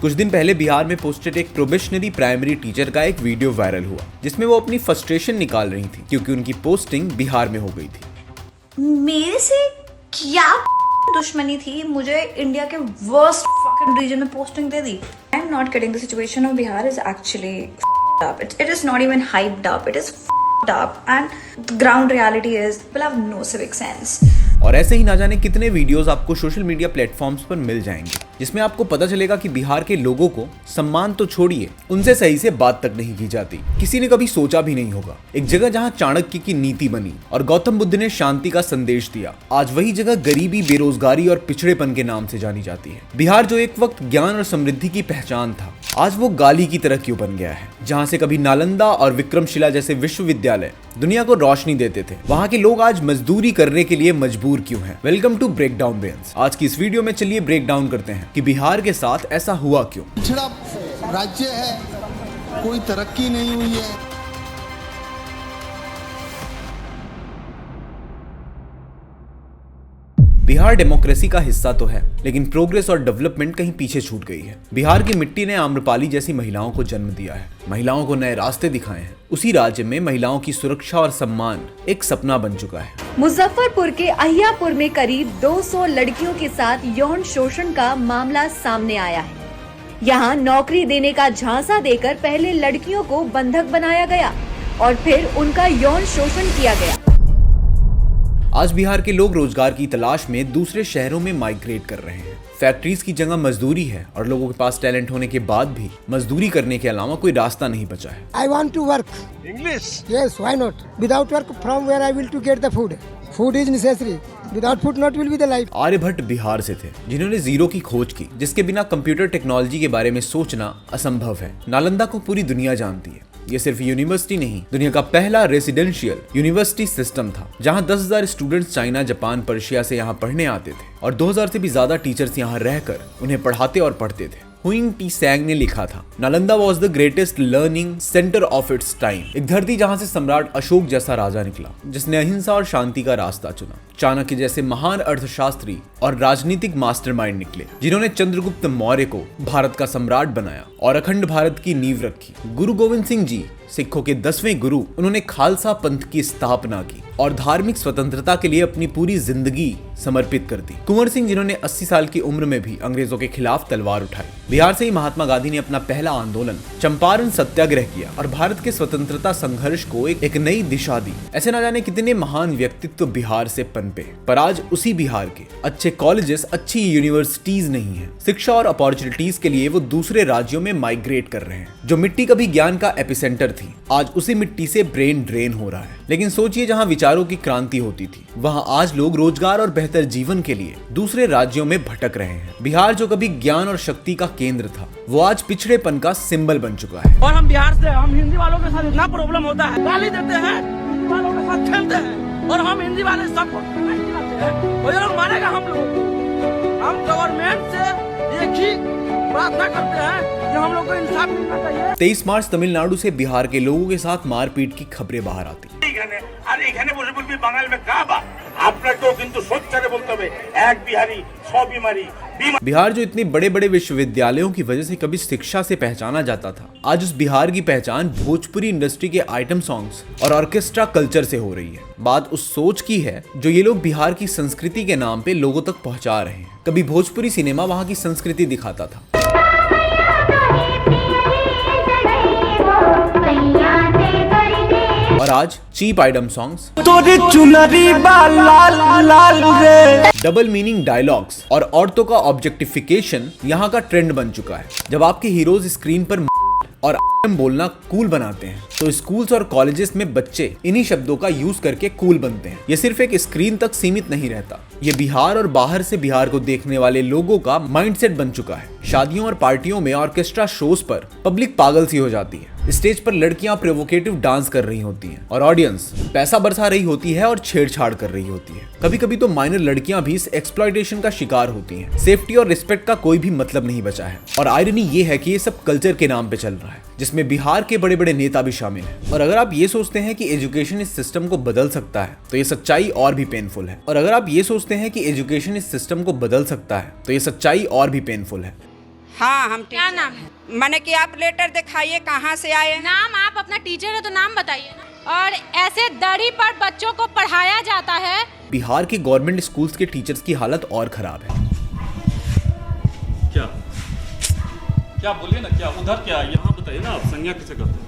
कुछ दिन पहले बिहार में पोस्टेड एक प्रोबेशनरी प्राइमरी टीचर का एक वीडियो वायरल हुआ जिसमें वो अपनी फ्रस्ट्रेशन निकाल रही थी क्योंकि उनकी पोस्टिंग बिहार में हो गई थी। मेरे से क्या दुश्मनी थी, मुझे इंडिया के वर्स्ट फकिंग रीजन में posting they the. I am not kidding, the situation of Bihar is actually up. It is not even hyped up. It is up, and the ground reality is people have no civic sense. और ऐसे ही ना जाने कितने videos आपको social media platforms पर मिल जाएंगे जिसमें आपको पता चलेगा कि बिहार के लोगों को सम्मान तो छोड़िए, उनसे सही से बात तक नहीं की जाती। किसी ने कभी सोचा भी नहीं होगा एक जगह जहां चाणक्य की नीति बनी और गौतम बुद्ध ने शांति का संदेश दिया, आज वही जगह गरीबी, बेरोजगारी और पिछड़ेपन के नाम से जानी जाती है। बिहार जो एक वक्त ज्ञान और समृद्धि की पहचान था, आज वो गाली की तरह क्यों बन गया है। जहां से कभी नालंदा और विक्रमशिला जैसे विश्वविद्यालय दुनिया को रोशनी देते थे, वहां के लोग आज मजदूरी करने के लिए मजबूर क्यों हैं। Welcome to Breakdown Brains. आज की इस वीडियो में चलिए ब्रेक डाउन करते हैं कि बिहार के साथ ऐसा हुआ क्यों। पिछड़ा राज्य है, कोई तरक्की नहीं हुई है। बिहार डेमोक्रेसी का हिस्सा तो है, लेकिन प्रोग्रेस और डेवलपमेंट कहीं पीछे छूट गई है। बिहार की मिट्टी ने आम्रपाली जैसी महिलाओं को जन्म दिया है, महिलाओं को नए रास्ते दिखाए हैं। उसी राज्य में महिलाओं की सुरक्षा और सम्मान एक सपना बन चुका है। मुजफ्फरपुर के अहियापुर में करीब 200 लड़कियों के साथ यौन शोषण का मामला सामने आया है। यहाँ नौकरी देने का झांसा देकर पहले लड़कियों को बंधक बनाया गया और फिर उनका यौन शोषण किया गया। आज बिहार के लोग रोजगार की तलाश में दूसरे शहरों में माइग्रेट कर रहे हैं। फैक्ट्रीज की जगह मजदूरी है और लोगों के पास टैलेंट होने के बाद भी मजदूरी करने के अलावा कोई रास्ता नहीं बचा है। I want to work. English? Yes, why not? Without work, from where I will to get the food? Food is necessary. Without food not will be the life. Aryabhata Bihar से थे जिन्होंने जीरो की खोज की, जिसके बिना कंप्यूटर टेक्नोलॉजी के बारे में सोचना असंभव है। नालंदा को पूरी दुनिया जानती है। ये सिर्फ यूनिवर्सिटी नहीं, दुनिया का पहला रेसिडेंशियल यूनिवर्सिटी सिस्टम था जहां 10,000 स्टूडेंट्स चाइना, जापान, पर्शिया से यहां पढ़ने आते थे और 2000 से भी ज्यादा टीचर्स यहां रहकर उन्हें पढ़ाते और पढ़ते थे। हुइंग टी सैंग ने लिखा था, Nalanda was the greatest learning centre of its time. एक धरती जहां से सम्राट अशोक जैसा राजा निकला जिसने अहिंसा और शांति का रास्ता चुना। चाणक्य जैसे महान अर्थशास्त्री और राजनीतिक मास्टरमाइंड निकले जिन्होंने चंद्रगुप्त मौर्य को भारत का सम्राट बनाया और अखंड भारत की नींव रखी। गुरु गोविंद सिंह जी सिखों के 10वें गुरु, उन्होंने खालसा पंथ की स्थापना की और धार्मिक स्वतंत्रता के लिए अपनी पूरी जिंदगी समर्पित कर दी। कुंवर सिंह जिन्होंने 80 साल की उम्र में भी अंग्रेजों के खिलाफ तलवार उठाई। बिहार से ही महात्मा गांधी ने अपना पहला आंदोलन चंपारण सत्याग्रह किया और भारत के स्वतंत्रता संघर्ष को एक नई दिशा दी। ऐसे ना जाने कितने महान व्यक्तित्व बिहार से पनपे, पर आज उसी बिहार के अच्छे कॉलेजेस, अच्छी यूनिवर्सिटीज नहीं है। शिक्षा और अपॉर्चुनिटीज के लिए वो दूसरे राज्यों में माइग्रेट कर रहे हैं। जो मिट्टी कभी ज्ञान का एपिसेंटर थी, आज उसी मिट्टी से ब्रेन ड्रेन हो रहा है। लेकिन सोचिए, जहां विचारों की क्रांति होती थी, वहां आज लोग रोजगार और बेहतर जीवन के लिए दूसरे राज्यों में भटक रहे हैं। बिहार जो कभी ज्ञान और शक्ति का केंद्र था, वो आज पिछड़ेपन का सिंबल बन चुका है। और हम बिहार से, हम हिंदी वालों के साथ इतना प्रॉब्लम होता है, गाली देते हैं, हिंदी वालों के साथ खेलते हैं और हम हिंदी वाले सबको वो लोग मानेगा। हम गवर्नमेंट से एक ही प्रार्थना करते हैं कि हम लोग को इंसाफ मिलना चाहिए। 23 मार्च तमिलनाडु से बिहार के लोगों के साथ मारपीट की खबरें बाहर आती। बिहार जो इतनी बड़े बड़े विश्वविद्यालयों की वजह से कभी शिक्षा से पहचाना जाता था, आज उस बिहार की पहचान भोजपुरी इंडस्ट्री के आइटम सॉन्ग्स और ऑर्केस्ट्रा कल्चर से हो रही है। बात उस सोच की है जो ये लोग बिहार की संस्कृति के नाम पे लोगों तक पहुंचा रहे हैं। कभी भोजपुरी सिनेमा वहां की संस्कृति दिखाता था, और आज cheap item songs, double meaning dialogues और औरतों का ऑब्जेक्टिफिकेशन यहाँ का ट्रेंड बन चुका है। जब आपके हीरोज स्क्रीन पर और बोलना कूल बनाते हैं, तो स्कूल्स और कॉलेजेस में बच्चे इन्हीं शब्दों का यूज करके कूल बनते हैं। ये सिर्फ एक स्क्रीन तक सीमित नहीं रहता, ये बिहार और बाहर से बिहार को देखने वाले लोगों का माइंडसेट बन चुका है। शादियों और पार्टियों में ऑर्केस्ट्रा शोज पर पब्लिक पागल सी हो जाती है। स्टेज पर लड़कियां प्रोवोकेटिव डांस कर रही होती हैं और ऑडियंस पैसा बरसा रही होती है और छेड़छाड़ कर रही होती है। कभी कभी तो माइनर लड़कियां भी इस एक्सप्लॉयटेशन का शिकार होती हैं। सेफ्टी और रिस्पेक्ट का कोई भी मतलब नहीं बचा है। और आयरनी ये है कि ये सब कल्चर के नाम पे चल रहा है, जिसमें बिहार के बड़े बड़े नेता भी शामिल हैं। और अगर आप ये सोचते हैं कि एजुकेशन इस सिस्टम को बदल सकता है, तो ये सच्चाई और भी पेनफुल है। और अगर आप ये सोचते हैं कि एजुकेशन इस सिस्टम को बदल सकता है, तो ये सच्चाई और भी पेनफुल है। हाँ हम क्या टीचर नाम हैं। मैंने कि आप लेटर दिखाइए कहाँ से आए हैं। नाम, आप अपना टीचर है तो नाम बताइए ना। और ऐसे दरी पर बच्चों को पढ़ाया जाता है। बिहार के गवर्नमेंट स्कूल्स के टीचर्स की हालत और खराब है। क्या क्या बोलिए ना, क्या उधर क्या, यहाँ बताइए ना, आप संज्ञा किसे कहते हैं?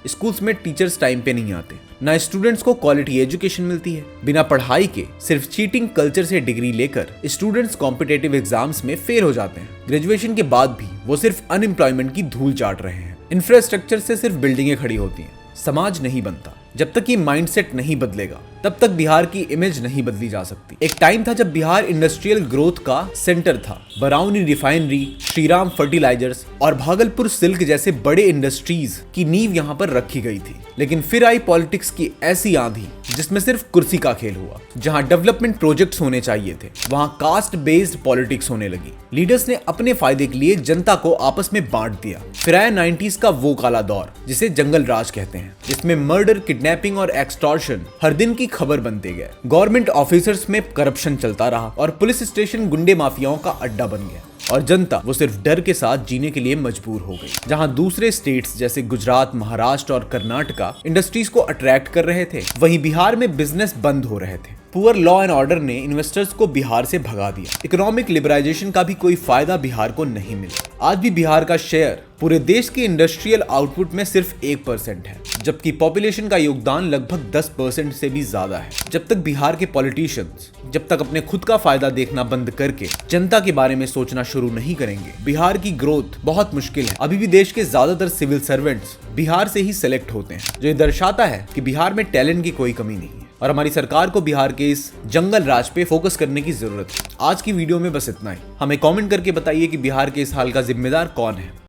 स्कूल्स में टीचर्स टाइम पे नहीं आते, ना स्टूडेंट्स को क्वालिटी एजुकेशन मिलती है। बिना पढ़ाई के सिर्फ चीटिंग कल्चर से डिग्री लेकर स्टूडेंट्स कॉम्पिटेटिव एग्जाम्स में फेल हो जाते हैं। ग्रेजुएशन के बाद भी वो सिर्फ अनएम्प्लॉयमेंट की धूल चाट रहे हैं। इंफ्रास्ट्रक्चर से सिर्फ बिल्डिंगें खड़ी होती हैं, समाज नहीं बनता। जब तक ये माइंडसेट नहीं बदलेगा तब तक बिहार की इमेज नहीं बदली जा सकती। एक टाइम था जब बिहार इंडस्ट्रियल ग्रोथ का सेंटर था। बरौनी रिफाइनरी, श्रीराम फर्टिलाइजर्स और भागलपुर सिल्क जैसे बड़े इंडस्ट्रीज की नींव यहाँ पर रखी गई थी। लेकिन फिर आई पॉलिटिक्स की ऐसी आंधी जिसमें सिर्फ कुर्सी का खेल हुआ। जहाँ डेवलपमेंट प्रोजेक्ट्स होने चाहिए थे वहाँ कास्ट बेस्ड पॉलिटिक्स होने लगी। लीडर्स ने अपने फायदे के लिए जनता को आपस में बांट दिया। फिर आया 90s का वो काला दौर जिसे जंगल राज कहते हैं, जिसमें मर्डर, किडनैपिंग और एक्सटॉर्शन हर दिन की खबर बनते गए। गवर्नमेंट ऑफिसर्स में करप्शन चलता रहा और पुलिस स्टेशन गुंडे माफियाओं का अड्डा बन गया। और जनता वो सिर्फ डर के साथ जीने के लिए मजबूर हो गई। जहां दूसरे स्टेट्स जैसे गुजरात, महाराष्ट्र और कर्नाटका इंडस्ट्रीज को अट्रैक्ट कर रहे थे, वहीं बिहार में बिजनेस बंद हो रहे थे। पुअर लॉ एंड ऑर्डर ने इन्वेस्टर्स को बिहार से भगा दिया। इकोनॉमिक लिबरलाइजेशन का भी कोई फायदा बिहार को नहीं मिला। आज भी बिहार का शेयर पूरे देश के इंडस्ट्रियल आउटपुट में सिर्फ 1% है, जबकि पॉपुलेशन का योगदान लगभग 10% से भी ज्यादा है। जब तक बिहार के पॉलिटिशियंस जब तक अपने खुद का फायदा देखना बंद करके जनता के बारे में सोचना शुरू नहीं करेंगे, बिहार की ग्रोथ बहुत मुश्किल है। अभी भी देश के ज्यादातर सिविल सर्वेंट्स बिहार से ही सिलेक्ट होते हैं, जो ये दर्शाता है कि बिहार में टैलेंट की कोई कमी नहीं है। और हमारी सरकार को बिहार के इस जंगल राज पे फोकस करने की जरूरत है। आज की वीडियो में बस इतना ही। हमें कमेंट करके बताइए कि बिहार के इस हाल का जिम्मेदार कौन है।